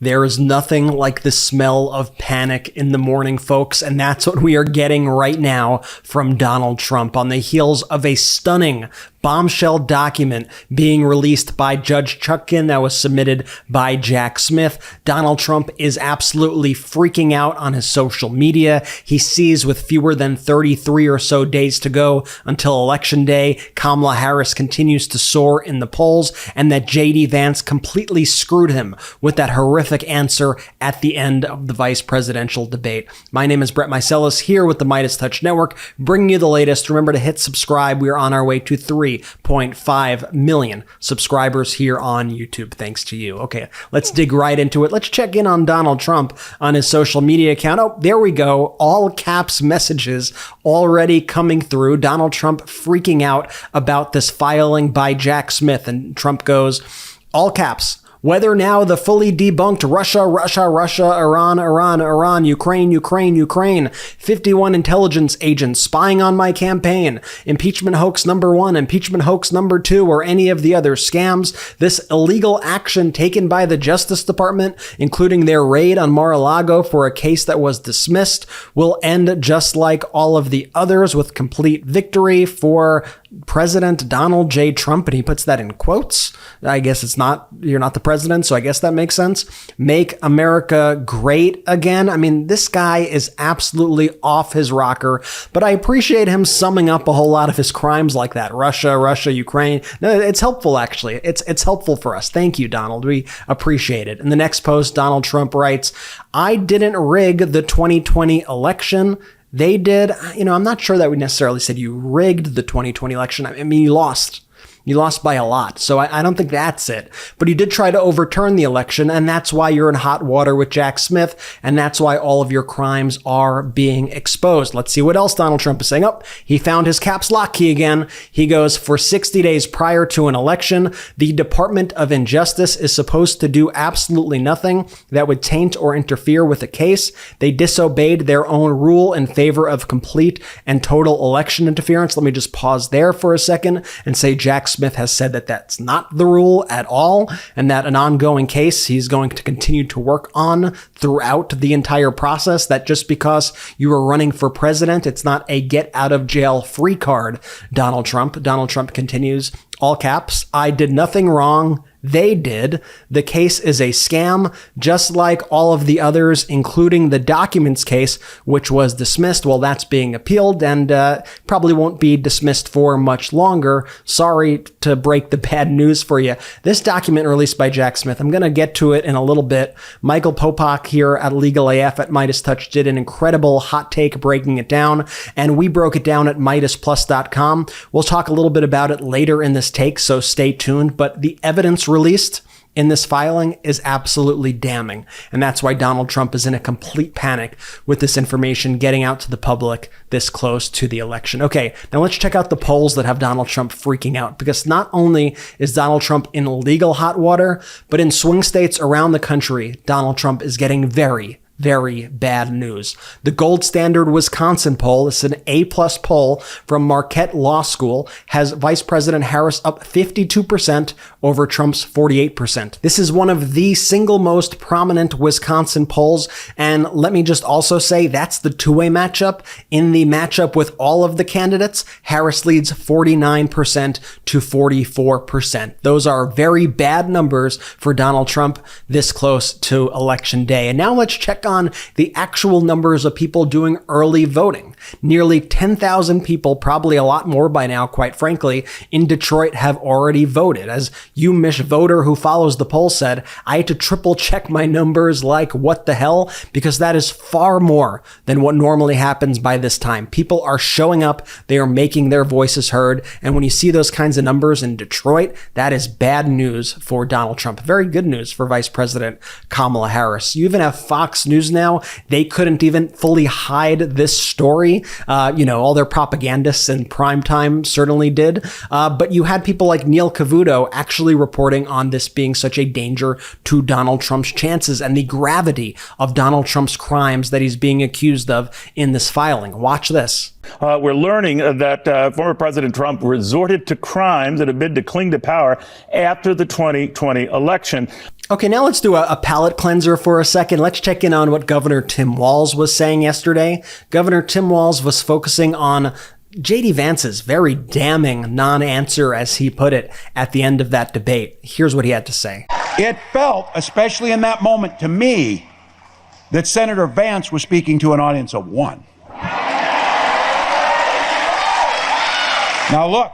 There is nothing like the smell of panic in the morning, folks, and that's what we are getting right now from Donald Trump on the heels of a stunning bombshell document being released by Judge Chutkan that was submitted by Jack Smith. Donald Trump is absolutely freaking out on his social media. He sees with fewer than 33 or so days to go until Election Day, Kamala Harris continues to soar in the polls, and that J.D. Vance completely screwed him with that horrific answer at the end of the vice presidential debate. My name is Brett Meiselas here with the MeidasTouch Network, bringing you the latest. Remember to hit subscribe. We are on our way to 3.5 million subscribers here on YouTube. Thanks to you. Okay, let's dig right into it. Let's check in on Donald Trump on his social media account. Oh, there we go. All caps messages already coming through. Donald Trump freaking out about this filing by Jack Smith. And Trump goes, all caps. Whether now the fully debunked Russia, Iran, Ukraine, 51 intelligence agents spying on my campaign, impeachment hoax number 1, impeachment hoax number 2, or any of the other scams, this illegal action taken by the Justice Department, including their raid on Mar-a-Lago for a case that was dismissed, will end just like all of the others with complete victory for President Donald J. Trump, and he puts that in quotes. I guess you're not the president, so I guess that makes sense. Make America great again. I mean, this guy is absolutely off his rocker, but I appreciate him summing up a whole lot of his crimes like that. Russia, Ukraine. No, it's helpful, actually. It's helpful for us. Thank you, Donald. We appreciate it. In the next post, Donald Trump writes, I didn't rig the 2020 election. They did. I'm not sure that we necessarily said you rigged the 2020 election. I mean, you lost. You lost by a lot. So I don't think that's it. But you did try to overturn the election, and that's why you're in hot water with Jack Smith, and that's why all of your crimes are being exposed. Let's see what else Donald Trump is saying. Oh, he found his caps lock key again. He goes, for 60 days prior to an election, the Department of Injustice is supposed to do absolutely nothing that would taint or interfere with a case. They disobeyed their own rule in favor of complete and total election interference. Let me just pause there for a second and say Jack Smith has said that that's not the rule at all, and that an ongoing case he's going to continue to work on throughout the entire process, that just because you are running for president, it's not a get out of jail free card, Donald Trump. Donald Trump continues, all caps, I did nothing wrong. They did. The case is a scam, just like all of the others, including the documents case, which was dismissed. Well, that's being appealed and probably won't be dismissed for much longer. Sorry to break the bad news for you. This document released by Jack Smith, I'm going to get to it in a little bit. Michael Popak here at Legal AF at MeidasTouch did an incredible hot take breaking it down, and we broke it down at MeidasPlus.com. We'll talk a little bit about it later in this take, so stay tuned. But the evidence released in this filing is absolutely damning. And that's why Donald Trump is in a complete panic with this information getting out to the public this close to the election. Okay, now let's check out the polls that have Donald Trump freaking out, because not only is Donald Trump in legal hot water, but in swing states around the country, Donald Trump is getting very bad news. The gold standard Wisconsin poll, it's an A+ poll from Marquette Law School, has Vice President Harris up 52% over Trump's 48%. This is one of the single most prominent Wisconsin polls. And let me just also say that's the two-way matchup. In the matchup with all of the candidates, Harris leads 49% to 44%. Those are very bad numbers for Donald Trump this close to Election Day. And now let's check on the actual numbers of people doing early voting. Nearly 10,000 people, probably a lot more by now, quite frankly, in Detroit have already voted. As you Mish voter who follows the poll said, I had to triple check my numbers like what the hell, because that is far more than what normally happens by this time. People are showing up, they are making their voices heard, and when you see those kinds of numbers in Detroit, that is bad news for Donald Trump. Very good news for Vice President Kamala Harris. You even have Fox News now. They couldn't even fully hide this story. All their propagandists in primetime certainly did. But you had people like Neil Cavuto actually reporting on this being such a danger to Donald Trump's chances and the gravity of Donald Trump's crimes that he's being accused of in this filing. Watch this. We're learning that former President Trump resorted to crimes in a bid to cling to power after the 2020 election. Okay, now let's do a palate cleanser for a second. Let's check in on what Governor Tim Walz was saying yesterday. Governor Tim Walz was focusing on J.D. Vance's very damning non-answer, as he put it, at the end of that debate. Here's what he had to say. It felt, especially in that moment to me, that Senator Vance was speaking to an audience of one. Now look,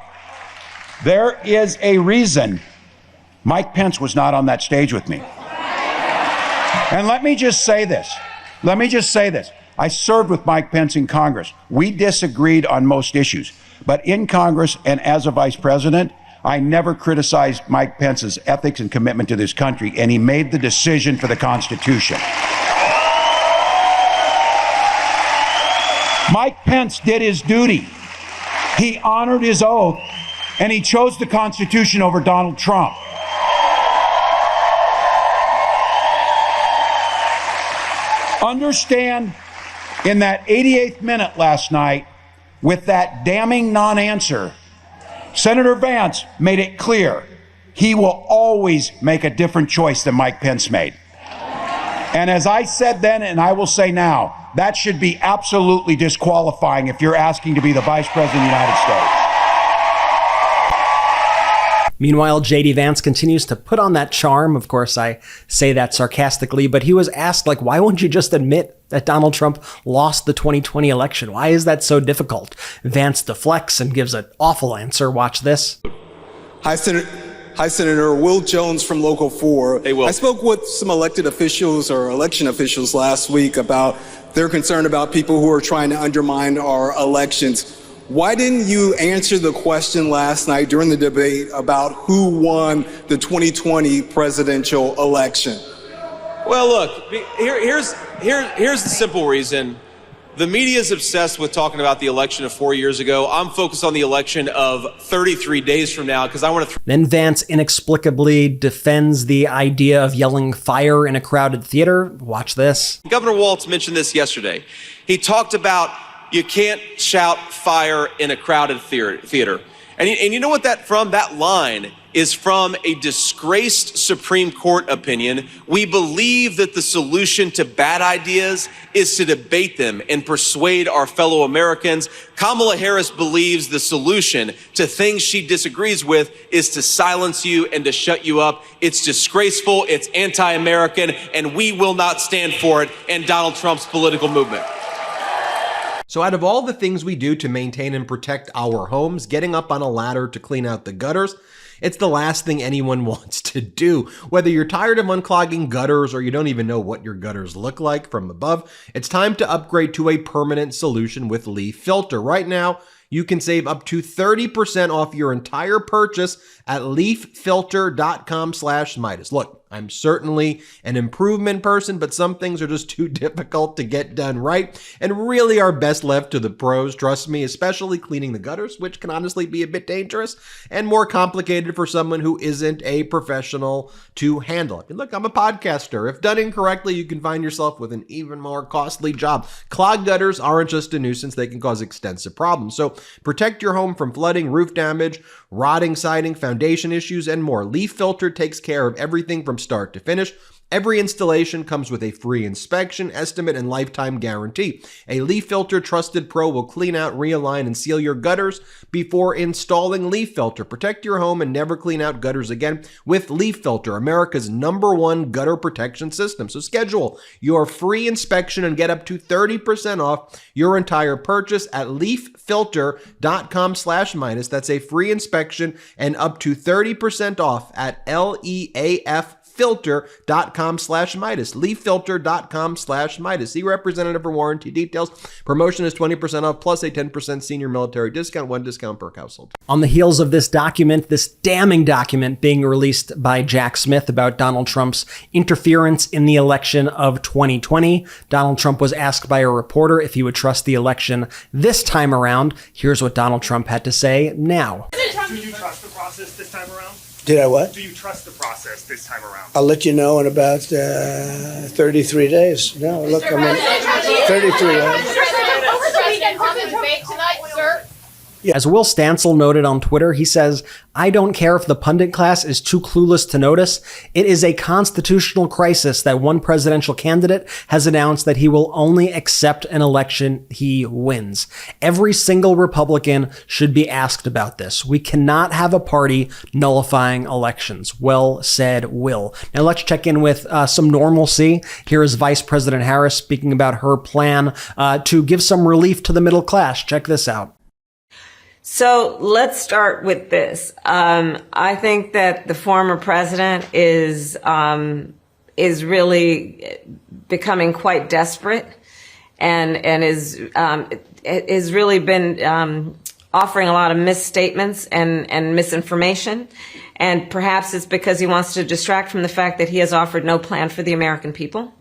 there is a reason Mike Pence was not on that stage with me. And let me just say this. I served with Mike Pence in Congress. We disagreed on most issues. But in Congress and as a vice president, I never criticized Mike Pence's ethics and commitment to this country, and he made the decision for the Constitution. Mike Pence did his duty. He honored his oath, and he chose the Constitution over Donald Trump. Understand, in that 88th minute last night, with that damning non-answer, Senator Vance made it clear he will always make a different choice than Mike Pence made. And as I said then, and I will say now, that should be absolutely disqualifying if you're asking to be the Vice President of the United States. Meanwhile, J.D. Vance continues to put on that charm. Of course, I say that sarcastically, but he was asked, why won't you just admit that Donald Trump lost the 2020 election? Why is that so difficult? Vance deflects and gives an awful answer. Watch this. Hi, Senator. Will Jones from Local 4. Hey, Will. I spoke with some elected officials or election officials last week about their concern about people who are trying to undermine our elections. Why didn't you answer the question last night during the debate about who won the 2020 presidential election? Well, look, here's the simple reason. The media is obsessed with talking about the election of 4 years ago. I'm focused on the election of 33 days from now because I want to... Then Vance inexplicably defends the idea of yelling fire in a crowded theater. Watch this. Governor Walz mentioned this yesterday. He talked about you can't shout fire in a crowded theater. And you know what that line is from a disgraced Supreme Court opinion. We believe that the solution to bad ideas is to debate them and persuade our fellow Americans. Kamala Harris believes the solution to things she disagrees with is to silence you and to shut you up. It's disgraceful, it's anti-American, and we will not stand for it in Donald Trump's political movement. So out of all the things we do to maintain and protect our homes, getting up on a ladder to clean out the gutters, it's the last thing anyone wants to do. Whether you're tired of unclogging gutters or you don't even know what your gutters look like from above, it's time to upgrade to a permanent solution with Leaf Filter. Right now, you can save up to 30% off your entire purchase at leaffilter.com/Meidas. Look, I'm certainly an improvement person, but some things are just too difficult to get done right and really are best left to the pros. Trust me, especially cleaning the gutters, which can honestly be a bit dangerous and more complicated for someone who isn't a professional to handle. I mean, look, I'm a podcaster. If done incorrectly, you can find yourself with an even more costly job. Clogged gutters aren't just a nuisance, they can cause extensive problems. So protect your home from flooding, roof damage, rotting siding, foundation issues, and more. Leaf Filter takes care of everything from start to finish. Every installation comes with a free inspection, estimate, and lifetime guarantee. A Leaf Filter trusted pro will clean out, realign, and seal your gutters before installing Leaf Filter. Protect your home and never clean out gutters again with Leaf Filter, America's #1 gutter protection system. So schedule your free inspection and get up to 30% off your entire purchase at leaffilter.com/Meidas. That's a free inspection and up to 30% off at leaffilter.com/Meidas. leaffilter.com/Meidas. See representative for warranty details. Promotion is 20% off plus a 10% senior military discount, 1 discount per household. On the heels of this document, this damning document being released by Jack Smith about Donald Trump's interference in the election of 2020, Donald Trump was asked by a reporter if he would trust the election this time around. Here's what Donald Trump had to say now. Do you trust the process this time around? Did I what? Do you trust the process this time around? I'll let you know in about 33 days. No, look, I'm in 33 days. Over the weekend on the debate tonight, sir, As Will Stansel noted on Twitter, he says, I don't care if the pundit class is too clueless to notice. It is a constitutional crisis that one presidential candidate has announced that he will only accept an election he wins. Every single Republican should be asked about this. We cannot have a party nullifying elections. Well said, Will. Now let's check in with some normalcy. Here is Vice President Harris speaking about her plan to give some relief to the middle class. Check this out. So let's start with this. I think that the former president is really becoming quite desperate, and is really been offering a lot of misstatements and misinformation. And perhaps it's because he wants to distract from the fact that he has offered no plan for the American people.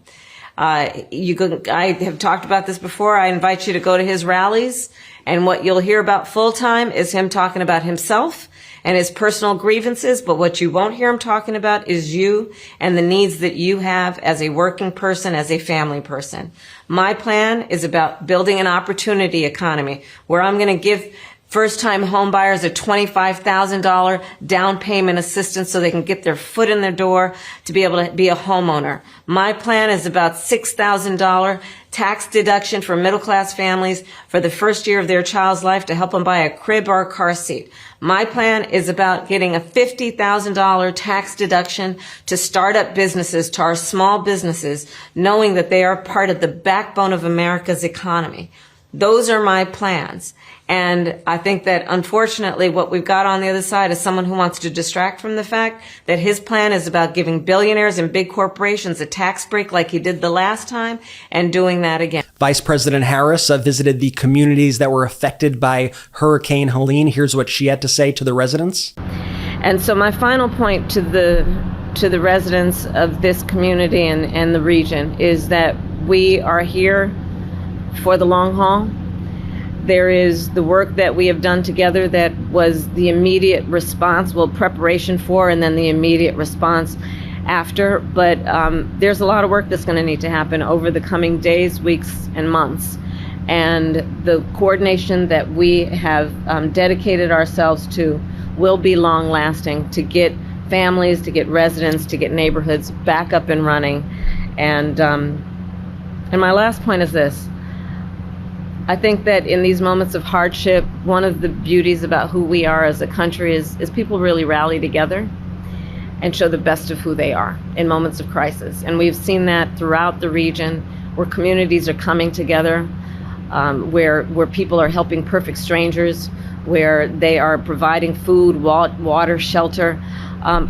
I have talked about this before. I invite you to go to his rallies. And what you'll hear about full time is him talking about himself and his personal grievances. But what you won't hear him talking about is you and the needs that you have as a working person, as a family person. My plan is about building an opportunity economy where I'm going to give first-time home buyers a $25,000 down payment assistance so they can get their foot in their door to be able to be a homeowner. My plan is about $6,000 tax deduction for middle-class families for the first year of their child's life to help them buy a crib or a car seat. My plan is about getting a $50,000 tax deduction to start up businesses, to our small businesses, knowing that they are part of the backbone of America's economy. Those are my plans. And I think that, unfortunately, what we've got on the other side is someone who wants to distract from the fact that his plan is about giving billionaires and big corporations a tax break like he did the last time and doing that again. Vice President Harris visited the communities that were affected by Hurricane Helene. Here's what she had to say to the residents. And so my final point to the residents of this community and the region is that we are here for the long haul. There is the work that we have done together that was the immediate response, preparation for, and then the immediate response after. But there's a lot of work that's going to need to happen over the coming days, weeks, and months. And the coordination that we have dedicated ourselves to will be long-lasting to get families, to get residents, to get neighborhoods back up and running. And my last point is this. I think that in these moments of hardship, one of the beauties about who we are as a country is people really rally together and show the best of who they are in moments of crisis. And we've seen that throughout the region, where communities are coming together, where people are helping perfect strangers, where they are providing food, water, shelter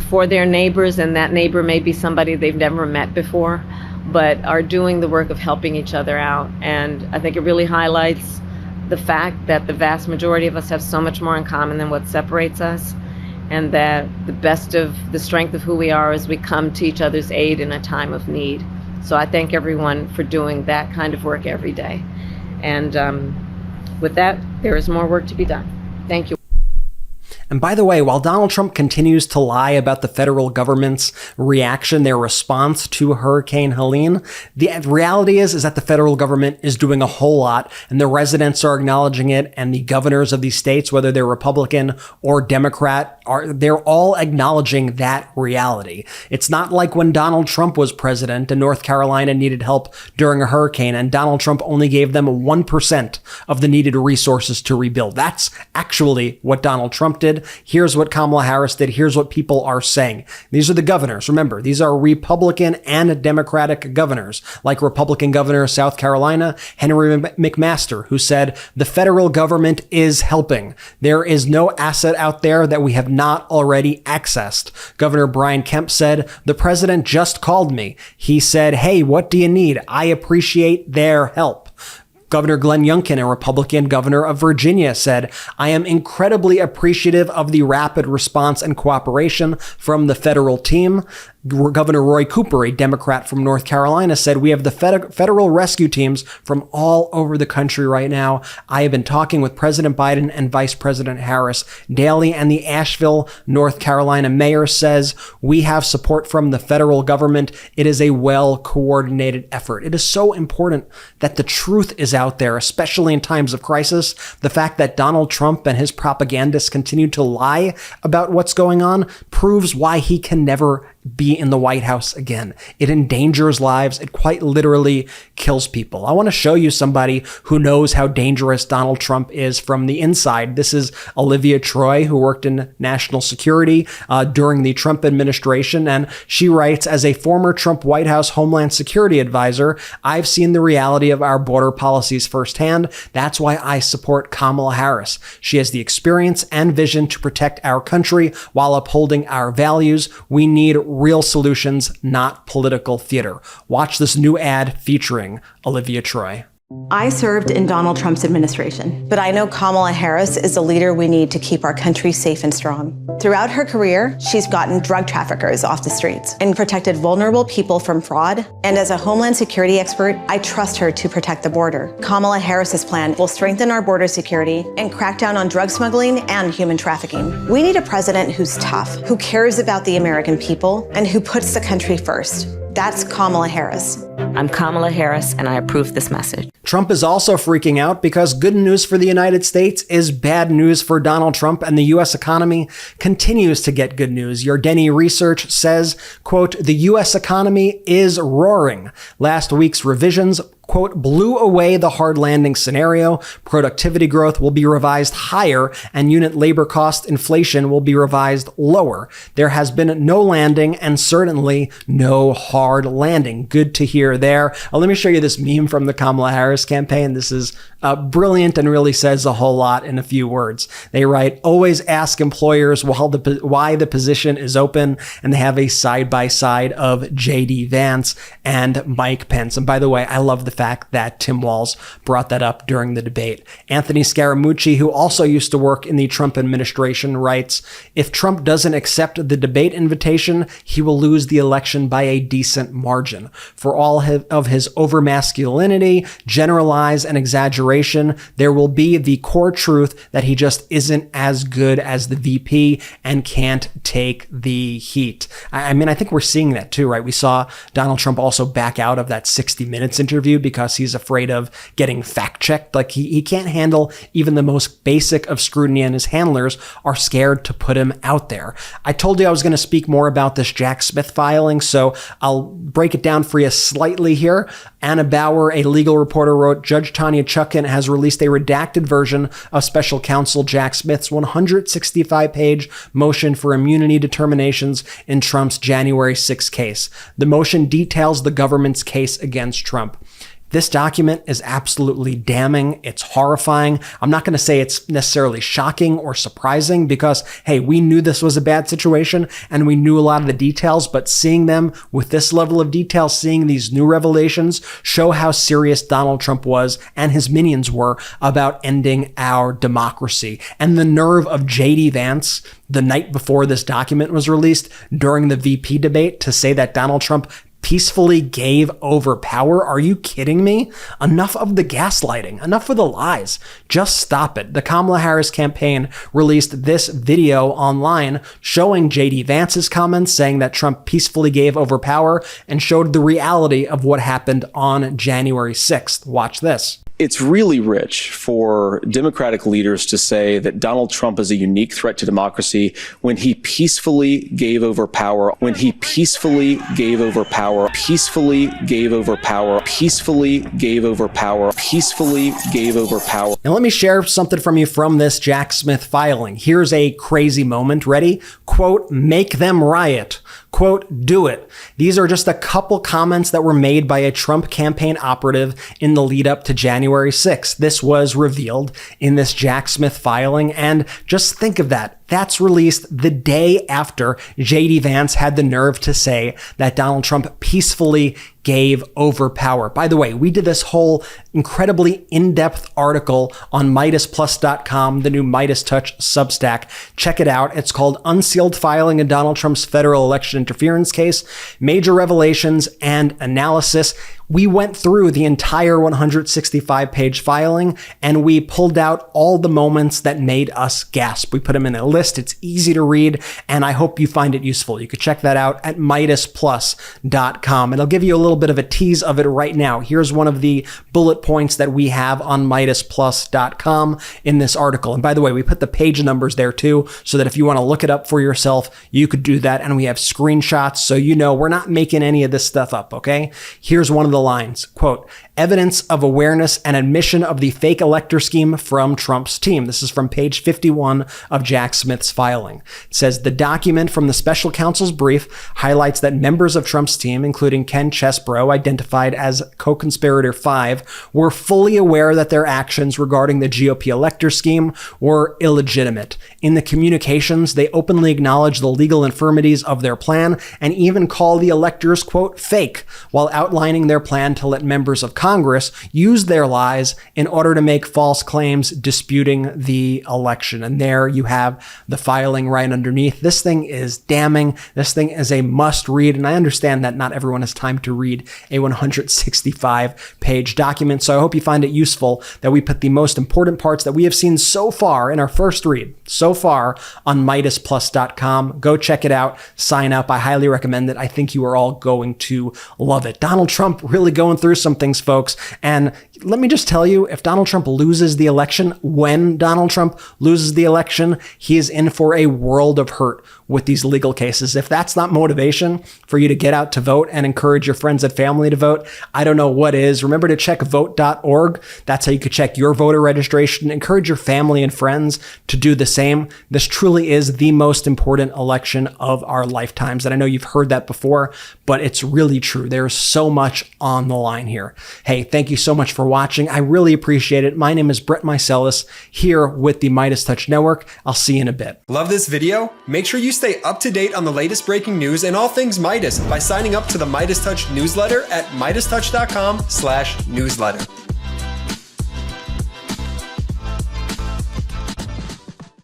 for their neighbors, and that neighbor may be somebody they've never met before, but are doing the work of helping each other out. And I think it really highlights the fact that the vast majority of us have so much more in common than what separates us, and that the strength of who we are is we come to each other's aid in a time of need. So I thank everyone for doing that kind of work every day. And with that, there is more work to be done. Thank you. And by the way, while Donald Trump continues to lie about the federal government's reaction, their response to Hurricane Helene, the reality is that the federal government is doing a whole lot, and the residents are acknowledging it, and the governors of these states, whether they're Republican or Democrat, they're all acknowledging that reality. It's not like when Donald Trump was president and North Carolina needed help during a hurricane, and Donald Trump only gave them 1% of the needed resources to rebuild. That's actually what Donald Trump did. Here's what Kamala Harris did. Here's what people are saying. These are the governors. Remember, these are Republican and Democratic governors, like Republican Governor of South Carolina, Henry McMaster, who said, the federal government is helping. There is no asset out there that we have not already accessed. Governor Brian Kemp said, the president just called me. He said, hey, what do you need? I appreciate their help. Governor Glenn Youngkin, a Republican governor of Virginia, said, I am incredibly appreciative of the rapid response and cooperation from the federal team. Governor Roy Cooper, a Democrat from North Carolina, said, we have the federal rescue teams from all over the country right now. I have been talking with President Biden and Vice President Harris daily, and the Asheville, North Carolina mayor says, we have support from the federal government. It is a well-coordinated effort. It is so important that the truth is out there, especially in times of crisis. The fact that Donald Trump and his propagandists continue to lie about what's going on proves why he can never be in the White House again. It endangers lives. It quite literally kills people. I want to show you somebody who knows how dangerous Donald Trump is from the inside. This is Olivia Troy, who worked in national security during the Trump administration. And she writes, as a former Trump White House Homeland Security advisor, I've seen the reality of our border policies firsthand. That's why I support Kamala Harris. She has the experience and vision to protect our country while upholding our values. We need real solutions, not political theater. Watch this new ad featuring Olivia Troy. I served in Donald Trump's administration, but I know Kamala Harris is the leader we need to keep our country safe and strong. Throughout her career, she's gotten drug traffickers off the streets and protected vulnerable people from fraud. And as a Homeland Security expert, I trust her to protect the border. Kamala Harris's plan will strengthen our border security and crack down on drug smuggling and human trafficking. We need a president who's tough, who cares about the American people, and who puts the country first. That's Kamala Harris. I'm Kamala Harris, and I approve this message. Trump is also freaking out because good news for the United States is bad news for Donald Trump, and the U.S. economy continues to get good news. Your Denny research says, quote, the U.S. economy is roaring. Last week's revisions, quote, blew away the hard landing scenario. Productivity growth will be revised higher and unit labor cost inflation will be revised lower. There has been no landing and certainly no hard landing. Good to hear there. Let me show you this meme from the Kamala Harris campaign. This is brilliant and really says a whole lot in a few words. They write, always ask employers why the position is open, and they have a side-by-side of JD Vance and Mike Pence. And by the way, I love the fact that Tim Walz brought that up during the debate. Anthony Scaramucci, who also used to work in the Trump administration, writes, if Trump doesn't accept the debate invitation, he will lose the election by a decent margin. For all of his over-masculinity, generalize and exaggeration, there will be the core truth that he just isn't as good as the VP and can't take the heat. I mean, I think we're seeing that too, right? We saw Donald Trump also back out of that 60 Minutes interview because he's afraid of getting fact-checked. Like he can't handle even the most basic of scrutiny, and his handlers are scared to put him out there. I told you I was going to speak more about this Jack Smith filing, so I'll break it down for you slightly here. Anna Bauer, a legal reporter, wrote, Judge Tanya Chutkan has released a redacted version of special counsel Jack Smith's 165-page motion for immunity determinations in Trump's January 6 case. The motion details the government's case against Trump. This document is absolutely damning. It's horrifying. I'm not going to say it's necessarily shocking or surprising because, hey, we knew this was a bad situation and we knew a lot of the details, but seeing them with this level of detail, seeing these new revelations show how serious Donald Trump was and his minions were about ending our democracy. And the nerve of JD Vance the night before this document was released during the VP debate to say that Donald Trump peacefully gave over power. Are you kidding me? Enough of the gaslighting. Enough of the lies. Just stop it. The Kamala Harris campaign released this video online showing JD Vance's comments saying that Trump peacefully gave over power and showed the reality of what happened on January 6th. Watch this. It's really rich for Democratic leaders to say that Donald Trump is a unique threat to democracy when he peacefully gave over power, when he peacefully gave over power, peacefully gave over power, peacefully gave over power, peacefully gave over power. Now let me share something from you from this Jack Smith filing. Here's a crazy moment. Ready? Quote, make them riot. Quote, do it. These are just a couple comments that were made by a Trump campaign operative in the lead up to January 6th. This was revealed in this Jack Smith filing. And just think of that. That's released the day after JD Vance had the nerve to say that Donald Trump peacefully gave over power. By the way, we did this whole incredibly in-depth article on MeidasPlus.com, the new MeidasTouch Substack. Check it out. It's called Unsealed Filing in Donald Trump's Federal Election Interference Case, Major Revelations and Analysis. We went through the entire 165-page filing and we pulled out all the moments that made us gasp. We put them in a list. It's easy to read and I hope you find it useful. You could check that out at MeidasPlus.com. It'll give you a little bit of a tease of it right now. Here's one of the bullet points that we have on MeidasPlus.com in this article. And by the way, we put the page numbers there too, so that if you want to look it up for yourself, you could do that. And we have screenshots, so you know we're not making any of this stuff up, okay? Here's one of the lines, quote, evidence of awareness and admission of the fake elector scheme from Trump's team. This is from page 51 of Jack Smith's filing. It says the document from the special counsel's brief highlights that members of Trump's team, including Ken Chesebro, identified as co-conspirator 5, were fully aware that their actions regarding the GOP elector scheme were illegitimate. In the communications, they openly acknowledge the legal infirmities of their plan and even call the electors, quote, fake, while outlining their plan to let members of Congress use their lies in order to make false claims disputing the election. And there you have the filing right underneath. This thing is damning. This thing is a must read. And I understand that not everyone has time to read a 165-page document. So I hope you find it useful that we put the most important parts that we have seen so far in our first read so far on MeidasPlus.com. Go check it out. Sign up. I highly recommend it. I think you are all going to love it. Donald Trump really going through some things, folks. And let me just tell you, if Donald Trump loses the election, when Donald Trump loses the election, he is in for a world of hurt with these legal cases. If that's not motivation for you to get out to vote and encourage your friends and family to vote, I don't know what is. Remember to check vote.org. That's how you could check your voter registration. Encourage your family and friends to do the same. This truly is the most important election of our lifetimes. And I know you've heard that before, but it's really true. There's so much on the line here. Hey, thank you so much for watching. I really appreciate it. My name is Brett Meiselas here with the MeidasTouch Network. I'll see you in a bit. Love this video? Make sure you stay up to date on the latest breaking news and all things Meidas by signing up to the MeidasTouch newsletter at MeidasTouch.com/newsletter.